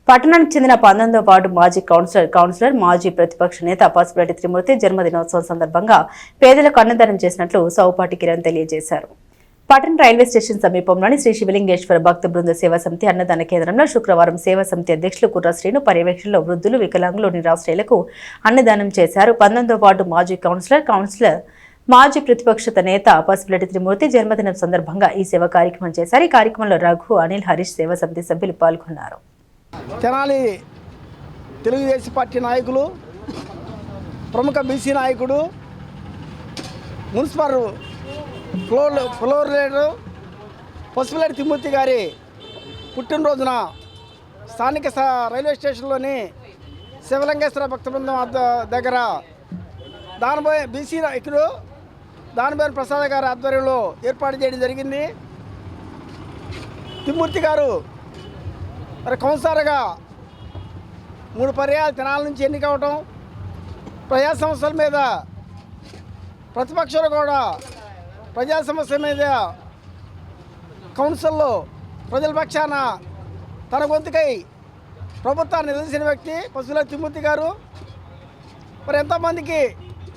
పట్టణానికి చెందిన 19వ వార్డు మాజీ కౌన్సిలర్ మాజీ ప్రతిపక్ష నేత పసుపులేటి త్రిమూర్తి జన్మదినోత్సవం సందర్భంగా పేదలకు అన్నదానం చేసినట్లు సౌపాటి కిరణ్ తెలియజేశారు. పట్టణ రైల్వే స్టేషన్ సమీపంలోని శ్రీ శివలింగేశ్వర భక్త బృంద సేవా సమితి అన్నదాన కేంద్రంలో శుక్రవారం సేవా సమితి అధ్యక్షులు కుర్ర శ్రీను పర్యవేక్షణలో వృద్ధులు, వికలాంగులు, నిరాశ్రయులకు అన్నదానం చేశారు. 19వ వార్డు మాజీ కౌన్సిలర్ మాజీ ప్రతిపక్ష నేత పసుపులేటి త్రిమూర్తి జన్మదినం సందర్భంగా ఈ సేవా కార్యక్రమం చేశారు. ఈ కార్యక్రమంలో రఘు, అనిల్, హరీష్ సేవా సమితి సభ్యులు పాల్గొన్నారు. తెనాలి తెలుగుదేశం పార్టీ నాయకులు, ప్రముఖ బీసీ నాయకుడు, మున్సిపల్ ఫ్లోర్ లీడరు పసుపులేటి త్రిమూర్తి గారి పుట్టినరోజున స్థానిక రైల్వే స్టేషన్లోని శివలింగేశ్వర భక్త బృందం దగ్గర బీసీ నాయకుడు దానబోయిన ప్రసాద్ గారి ఆధ్వర్యంలో ఏర్పాటు చేయడం జరిగింది. త్రిమూర్తి గారు మరి కౌన్సిలర్గా 3 పర్యాయాలు తెనాల నుంచి ఎన్నికవటం, ప్రజా సమస్యల మీద ప్రతిపక్షాలు కూడా ప్రజా సమస్యల మీద కౌన్సిల్లో ప్రజల పక్షాన తన గొంతుకై ప్రభుత్వాన్ని నిలదీసిన వ్యక్తి పసుపులేటి త్రిమూర్తి గారు. మరి ఎంతోమందికి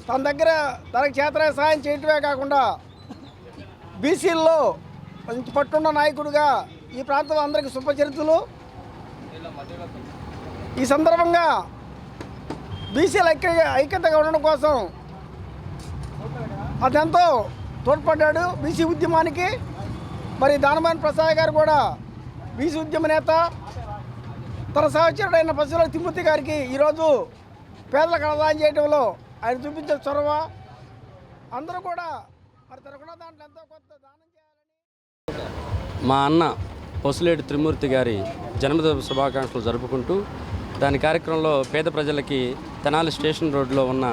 తన దగ్గర తనకు చేతనైన సహాయం చేయటమే కాకుండా బీసీల్లో మంచి పట్టున్న నాయకుడిగా ఈ ప్రాంతంలో అందరికీ సుపరిచితులు. ఈ సందర్భంగా బీసీల ఐక్యతగా ఉండడం కోసం అతెంతో తోడ్పడ్డాడు బీసీ ఉద్యమానికి. మరి దానబోయిన ప్రసాద్ గారు కూడా బీసీ ఉద్యమ నేత. తన సహచరుడైన పసుపులేటి త్రిమూర్తి గారికి ఈరోజు పేదలకు అన్నదానం చేయడంలో ఆయన చూపించే చొరవ అందరూ కూడా మరి తనకున్న దాంట్లో ఎంతో కొంత దానం చేయాలని మా అన్న పసుపులేటి త్రిమూర్తి గారి జన్మదిన శుభాకాంక్షలు జరుపుకుంటూ దాని కార్యక్రమంలో పేద ప్రజలకి తెనాలి స్టేషన్ రోడ్లో ఉన్న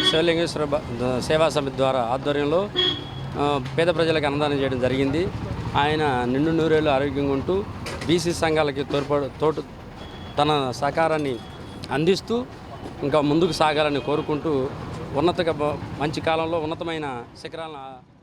శివలింగేశ్వర సేవా సమితి ద్వారా ఆధ్వర్యంలో పేద ప్రజలకు అన్నదానం చేయడం జరిగింది. ఆయన నిండు నూరేళ్ళు ఆరోగ్యంగా ఉంటూ బీసీ సంఘాలకి తోటు తన సహకారాన్ని అందిస్తూ ఇంకా ముందుకు సాగాలని కోరుకుంటూ మంచి కాలంలో ఉన్నతమైన శిఖరాలను